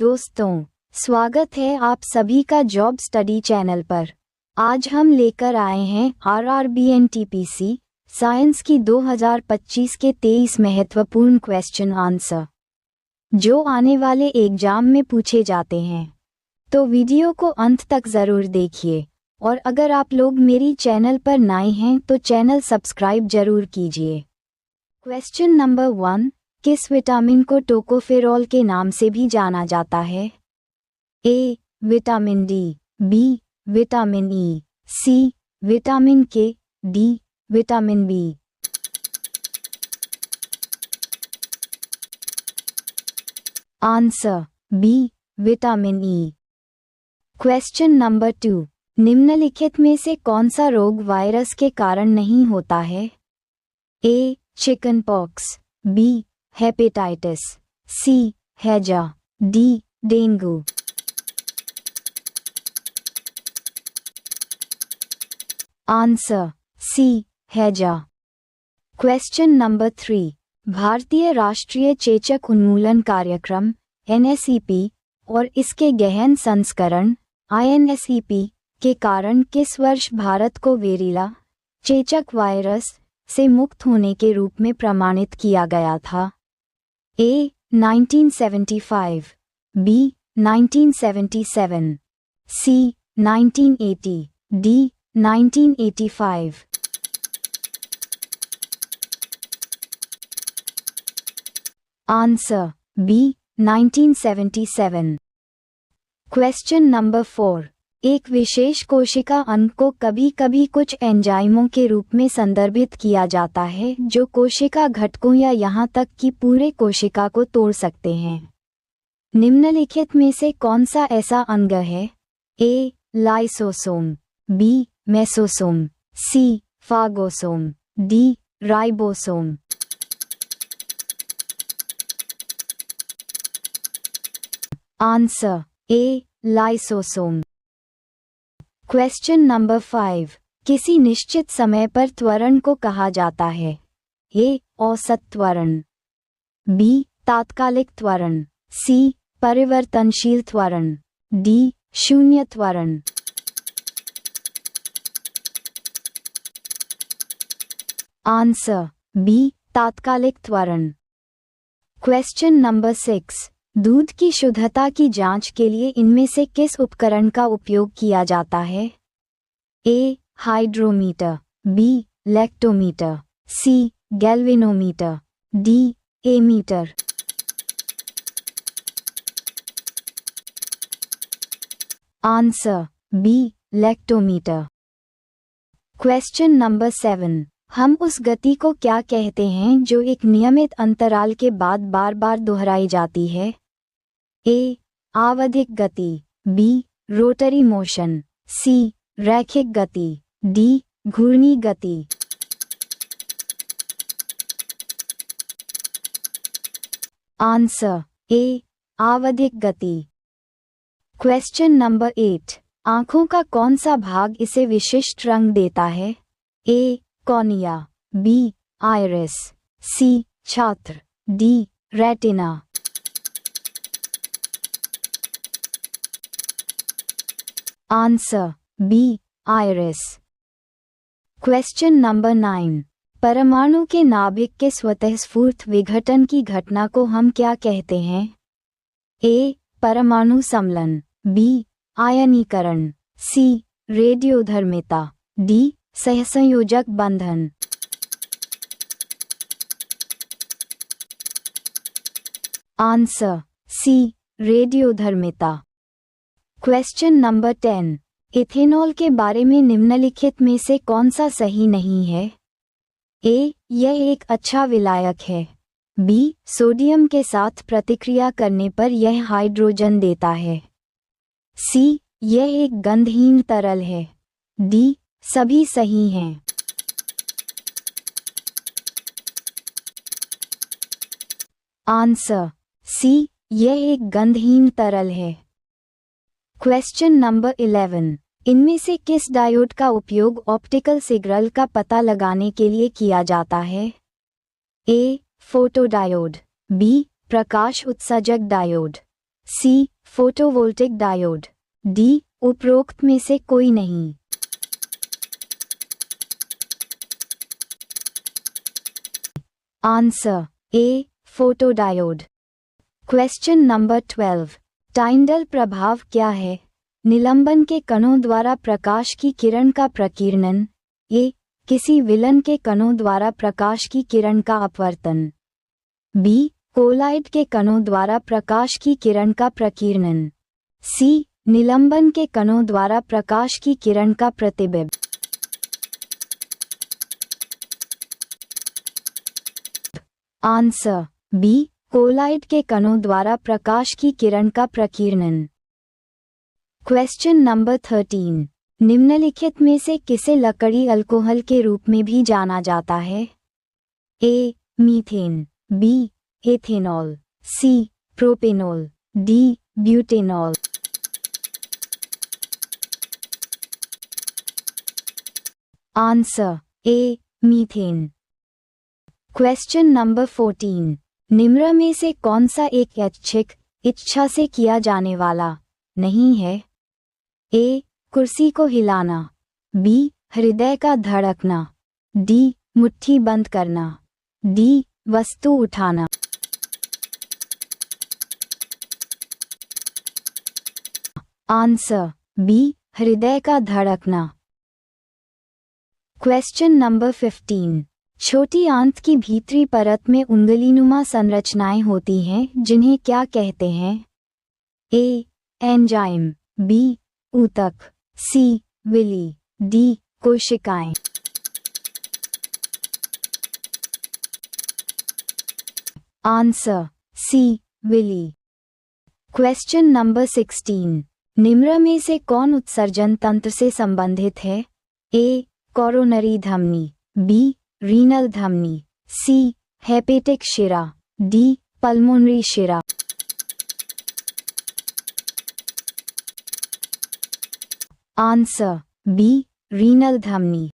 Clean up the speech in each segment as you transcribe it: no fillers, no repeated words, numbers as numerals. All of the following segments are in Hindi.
दोस्तों, स्वागत है आप सभी का जॉब स्टडी चैनल पर। आज हम लेकर आए हैं आरआरबी एनटीपीसी साइंस की 2025 के 23 महत्वपूर्ण क्वेश्चन आंसर, जो आने वाले एग्जाम में पूछे जाते हैं। तो वीडियो को अंत तक ज़रूर देखिए, और अगर आप लोग मेरी चैनल पर नए हैं तो चैनल सब्सक्राइब जरूर कीजिए। क्वेश्चन नंबर 1, किस विटामिन को टोकोफेरॉल के नाम से भी जाना जाता है? A. Vitamin D, B. Vitamin E, C. Vitamin K, D. Vitamin B. Answer B. Vitamin E. Question number 2, निम्नलिखित में से कौन सा रोग वायरस के कारण नहीं होता है? A. Chickenpox, B. Hepatitis, C. हैजा, डी. डेंगू। Answer C. हैजा। क्वेश्चन नंबर 3, भारतीय राष्ट्रीय चेचक उन्मूलन कार्यक्रम (NSEP) और इसके गहन संस्करण (INSEP) के कारण किस वर्ष भारत को वेरिला चेचक वायरस से मुक्त होने के रूप में प्रमाणित किया गया था? A. 1975, B. 1977, C. 1980, D. 1985। Answer B. 1977। Question number 4, एक विशेष कोशिका अंग को कभी कभी कुछ एंजाइमों के रूप में संदर्भित किया जाता है जो कोशिका घटकों या यहाँ तक कि पूरे कोशिका को तोड़ सकते हैं। निम्नलिखित में से कौन सा ऐसा अंग है? A. Lysosome, B. Mesosome, C. Phagosome, D. Ribosome. Answer A. Lysosome. Question number 5, किसी निश्चित समय पर त्वरण को कहा जाता है? ए. औसत त्वरण, बी. तात्कालिक त्वरण, सी. परिवर्तनशील त्वरण, डी. शून्य त्वरण। Answer B. तात्कालिक त्वरण। क्वेश्चन नंबर 6, दूध की शुद्धता की जांच के लिए इनमें से किस उपकरण का उपयोग किया जाता है? A. Hydrometer, B. Lactometer, C. Galvanometer, D. Ammeter. Answer B. Lactometer. Question number 7, हम उस गति को क्या कहते हैं जो एक नियमित अंतराल के बाद बार बार दोहराई जाती है? ए. आवधिक गति, बी. रोटरी मोशन, सी. रैखिक गति, डी. घूर्णी गति। Answer A. आवधिक गति। क्वेश्चन नंबर 8, आंखों का कौन सा भाग इसे विशिष्ट रंग देता है? A. Cornea, B. Iris, C. छात्र, D. Retina. Answer B. Iris. Question number 9, परमाणु के नाभिक के स्वतःस्फूर्त विघटन की घटना को हम क्या कहते हैं? ए. परमाणु सम्मिलन, बी. आयनीकरण, सी. रेडियोधर्मिता, डी. सहसंयोजक बंधन। Answer C. रेडियोधर्मिता। क्वेश्चन नंबर 10, इथेनॉल के बारे में निम्नलिखित में से कौन सा सही नहीं है? ए. यह एक अच्छा विलायक है, बी. सोडियम के साथ प्रतिक्रिया करने पर यह हाइड्रोजन देता है, सी. यह एक गंधहीन तरल है, डी. सभी सही हैं। Answer C. यह एक गंधहीन तरल है। क्वेश्चन नंबर 11, इनमें से किस डायोड का उपयोग ऑप्टिकल सिग्नल का पता लगाने के लिए किया जाता है? ए. Photodiode, B. प्रकाश उत्सर्जक diode, C photovoltaic diode, D उपरोक्त में से कोई नहीं। Answer A photodiode. Question number 12, Tyndall प्रभाव क्या है? निलंबन के कणों द्वारा प्रकाश की किरण का प्रकीर्णन, ए किसी विलन के कणों द्वारा प्रकाश की किरण का अपवर्तन, बी कोलाइड के कणों द्वारा प्रकाश की किरण का प्रकीर्णन, सी निलंबन के कणों द्वारा प्रकाश की किरण का प्रतिबिंब। आंसर बी कोलाइड के कणों द्वारा प्रकाश की किरण का प्रकीर्णन। क्वेश्चन नंबर 13, निम्नलिखित में से किसे लकड़ी अल्कोहल के रूप में भी जाना जाता है? A methane, B ethanol, C propanol, D butanol. Answer A methane. Question number 14, निम्न में से कौन सा एक ऐच्छिक इच्छा से किया जाने वाला नहीं है? ए कुर्सी को हिलाना, बी हृदय का धड़कना, डी मुट्ठी बंद करना, डी वस्तु उठाना। आंसर बी हृदय का धड़कना। क्वेश्चन नंबर 15, छोटी आंत की भीतरी परत में उंगलीनुमा संरचनाएं होती हैं जिन्हें क्या कहते हैं? ए एंजाइम, बी ऊतक, सी विली, डी कोशिकाएं। Answer C villi. Question number 16, निम्न में से कौन उत्सर्जन तंत्र से संबंधित है? ए कोरोनरी धमनी, बी रीनल धमनी, सी हेपेटिक शिरा, डी पल्मोनरी शिरा। आंसर बी रीनल धमनी।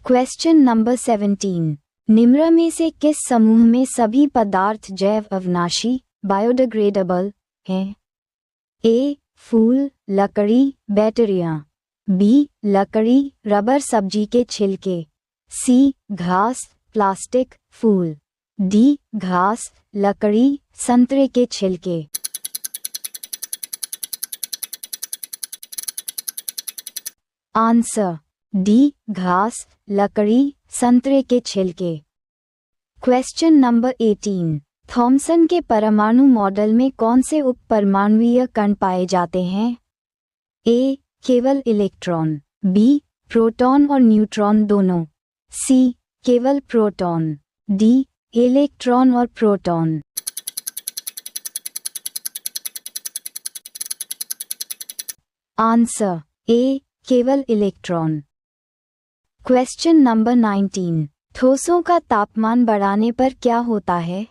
क्वेश्चन नंबर 17, निम्न में से किस समूह में सभी पदार्थ जैव अविनाशी बायोडिग्रेडेबल हैं? ए फूल, लकड़ी, बैटरियां, बी लकड़ी, रबर, सब्जी के छिलके, सी घास, प्लास्टिक, फूल, डी घास, लकड़ी, संतरे के छिलके। आंसर डी घास, लकड़ी, संतरे के छिलके। क्वेश्चन नंबर 18, थॉमसन के परमाणु मॉडल में कौन से उप परमाणुीय कण पाए जाते हैं? ए केवल इलेक्ट्रॉन, बी प्रोटॉन और न्यूट्रॉन दोनों, सी केवल प्रोटॉन, डी इलेक्ट्रॉन और प्रोटॉन। आंसर ए केवल इलेक्ट्रॉन। क्वेश्चन नंबर 19, ठोसों का तापमान बढ़ाने पर क्या होता है?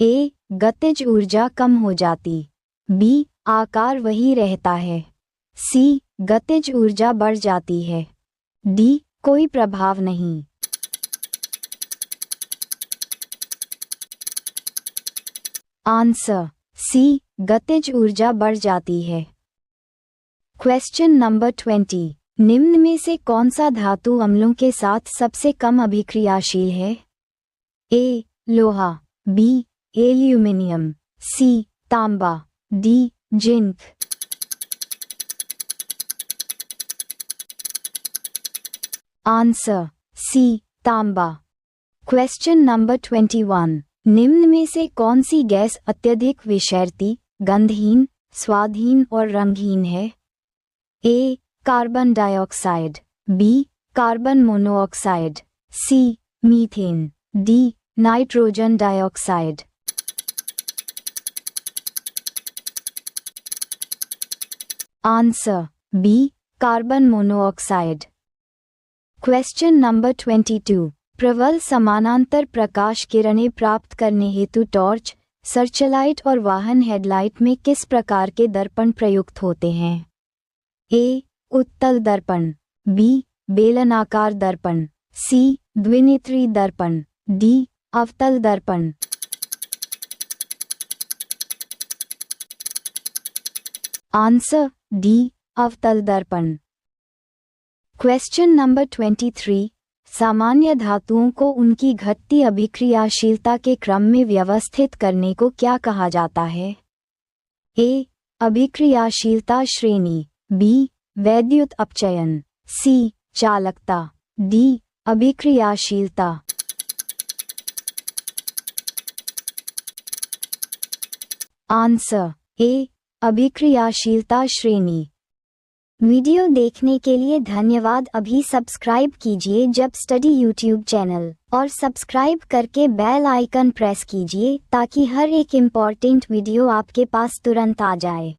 ए गतिज ऊर्जा कम हो जाती, बी आकार वही रहता है, सी गतिज ऊर्जा बढ़ जाती है, डी कोई प्रभाव नहीं। आंसर सी गतिज ऊर्जा बढ़ जाती है। क्वेश्चन नंबर 20, निम्न में से कौन सा धातु अम्लों के साथ सबसे कम अभिक्रियाशील है? ए लोहा, बी एल्यूमिनियम, सी तांबा, डी जिंक। आंसर सी तांबा। क्वेश्चन नंबर 21, निम्न में से कौन सी गैस अत्यधिक विषैरती, गंधहीन, स्वादहीन और रंगहीन है? A carbon dioxide, B carbon monoxide, C methane, D nitrogen dioxide. Answer B carbon monoxide. Question number 22, प्रबल समानांतर प्रकाश किरणें प्राप्त करने हेतु टॉर्च, सर्चलाइट और वाहन हेडलाइट में किस प्रकार के दर्पण प्रयुक्त होते हैं? ए उत्तल दर्पण, बी बेलनाकार दर्पण, सी द्विनेत्री दर्पण, डी अवतल दर्पण। आंसर डी, अवतल दर्पण। क्वेश्चन नंबर 23, सामान्य धातुओं को उनकी घटती अभिक्रियाशीलता के क्रम में व्यवस्थित करने को क्या कहा जाता है? ए, अभिक्रियाशीलता श्रेणी, बी, वैद्युत अपचयन, सी, चालकता, डी, अभिक्रियाशीलता। आंसर ए, अभिक्रियाशीलता श्रेणी। वीडियो देखने के लिए धन्यवाद। अभी सब्सक्राइब कीजिए जब स्टडी यूट्यूब चैनल और सब्सक्राइब करके बेल आइकन प्रेस कीजिए ताकि हर एक इम्पॉर्टेंट वीडियो आपके पास तुरंत आ जाए।